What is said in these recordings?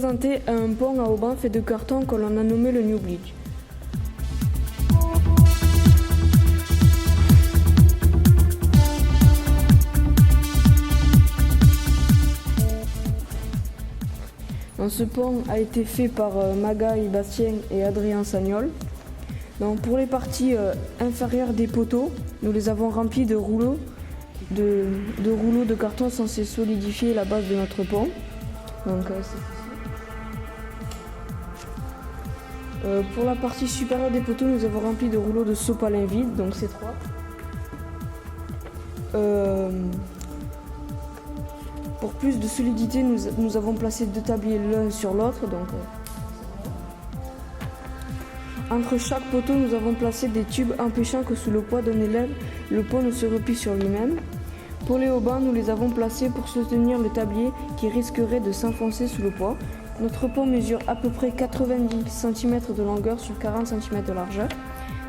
présenter un pont à haubans fait de carton que l'on a nommé le New Bridge. Ce pont a été fait par Magaï Bastien et Adrien Sagnol. Donc, pour les parties inférieures des poteaux, nous les avons remplis de rouleaux de carton censés solidifier la base de notre pont. Donc, pour la partie supérieure des poteaux, nous avons rempli de rouleaux de sopalin vide, donc c'est 3. Pour plus de solidité, nous avons placé 2 tabliers l'un sur l'autre. Entre chaque poteau, nous avons placé des tubes empêchant que sous le poids d'un élève, le pont ne se replie sur lui-même. Pour les haubans, nous les avons placés pour soutenir le tablier qui risquerait de s'enfoncer sous le poids. Notre pont mesure à peu près 90 cm de longueur sur 40 cm de largeur.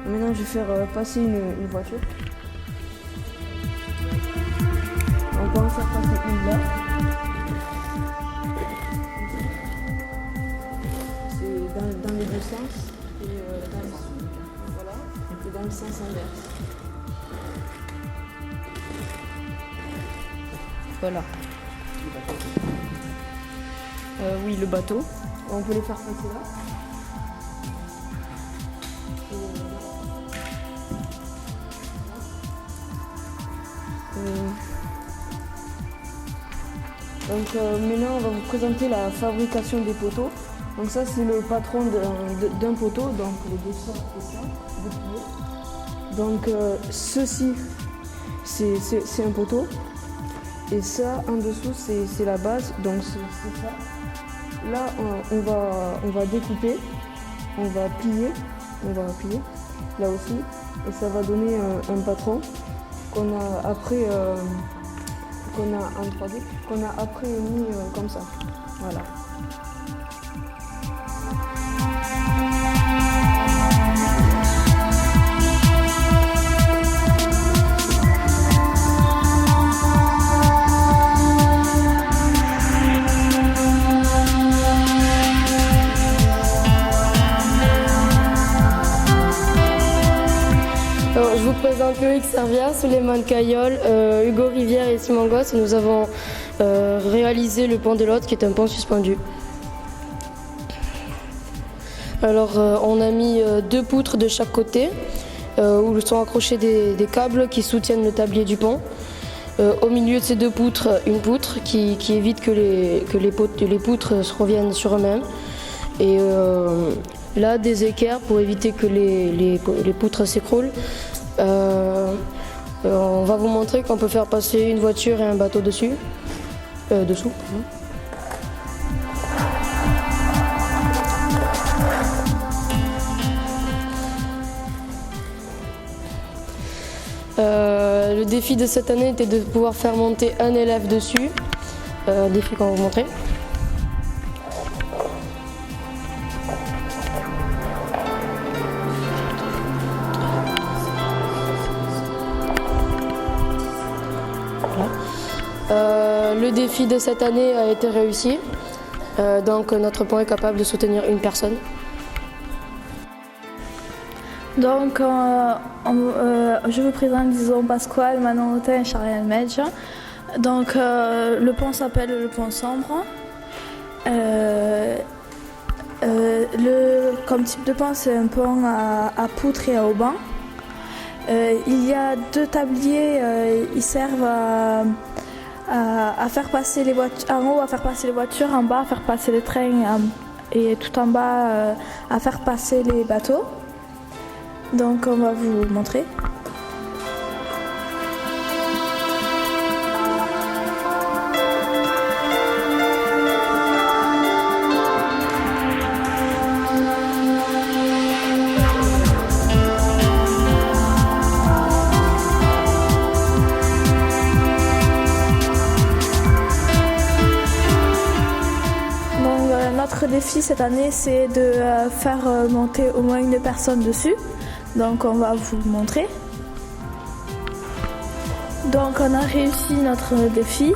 Et maintenant, je vais faire passer une voiture. On peut en faire passer une là. C'est dans les deux sens et dans le sens inverse. Voilà. Oui, le bateau. On peut les faire passer là. Maintenant, on va vous présenter la fabrication des poteaux. Donc ça, c'est le patron d'un poteau, donc les deux sortes de ça, de pieds. Donc ceci, c'est un poteau. Et ça, en dessous, c'est la base, donc c'est ça. Là, on va découper, on va plier, là aussi. Et ça va donner un patron qu'on a après... qu'on a en 3D, qu'on a après mis comme ça. Voilà. Je vous présente Loïc Servière, Souleymane Cayol, Hugo Rivière et Simon Gosse. Nous avons réalisé le pont de l'Aude qui est un pont suspendu. Alors on a mis 2 poutres de chaque côté où sont accrochés des câbles qui soutiennent le tablier du pont. Au milieu de ces 2 poutres, une poutre qui évite que les poutres se reviennent sur eux-mêmes. Et là, des équerres pour éviter que les poutres s'écroulent. On va vous montrer qu'on peut faire passer une voiture et un bateau dessous. Le défi de cette année était de pouvoir faire monter un élève dessus. Défi qu'on va vous montrer. Le défi de cette année a été réussi, donc notre pont est capable de soutenir une personne. Donc je vous présente Lison Pasquale, Manon Hautain et Charles Medge. Donc le pont s'appelle le pont Sambre. Comme type de pont, c'est un pont à poutres et à haubans. Il y a 2 tabliers, ils servent à faire passer les voitures, en haut à faire passer les voitures, en bas à faire passer les trains et tout en bas à faire passer les bateaux. Donc on va vous montrer. Notre défi cette année, c'est de faire monter au moins une personne dessus. Donc on va vous montrer. Donc on a réussi notre défi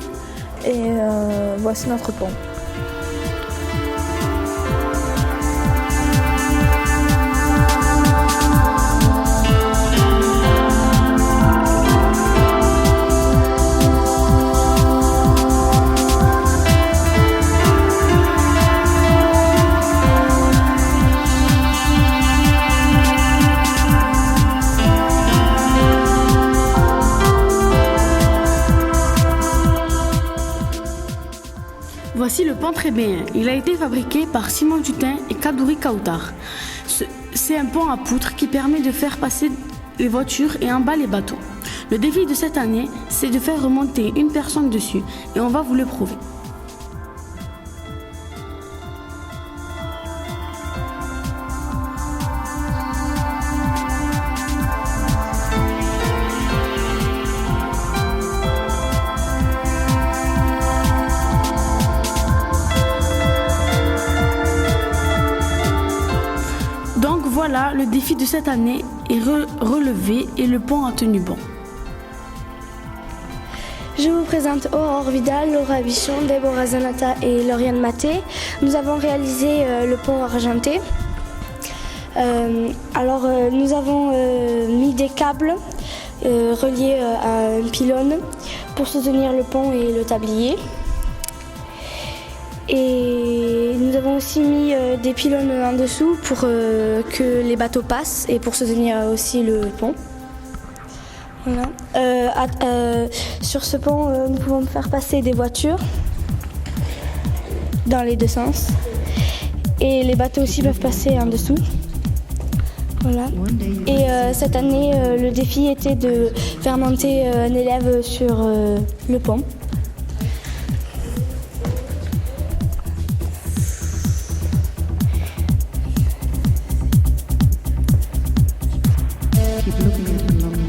et voici notre pont. Voici le pont Trébéen. Il a été fabriqué par Simon Dutin et Kadouri Kautar. C'est un pont à poutres qui permet de faire passer les voitures et en bas les bateaux. Le défi de cette année, c'est de faire remonter une personne dessus et on va vous le prouver. Donc voilà, le défi de cette année est relevé et le pont a tenu bon. Je vous présente Aurore Vidal, Laura Bichon, Déborah Zanata et Lauriane Maté. Nous avons réalisé le pont argenté. Nous avons mis des câbles reliés à un pylône pour soutenir le pont et le tablier. Et nous avons aussi mis des pylônes en dessous pour que les bateaux passent et pour soutenir aussi le pont. Voilà. Sur ce pont, nous pouvons faire passer des voitures dans les deux sens. Et les bateaux aussi peuvent passer en dessous. Voilà. Et cette année, le défi était de faire monter un élève sur le pont. Keep looking at me.